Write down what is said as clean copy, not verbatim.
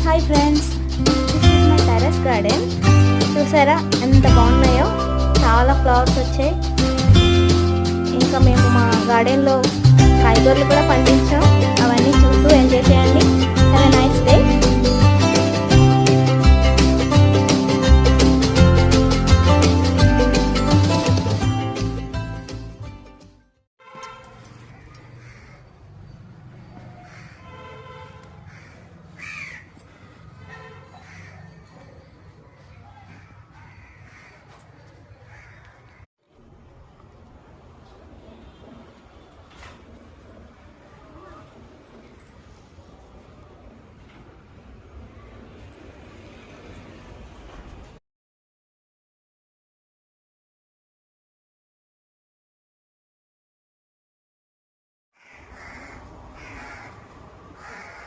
Hi friends, this is my terrace garden. చూసారా ఎంత బాగున్నాయో, చాలా ఫ్లవర్స్ వచ్చాయి. ఇంకా మేము మా గార్డెన్లో కాయగూరలు కూడా పండించాం. అవన్నీ చూస్తూ ఎంజాయ్ చేయండి.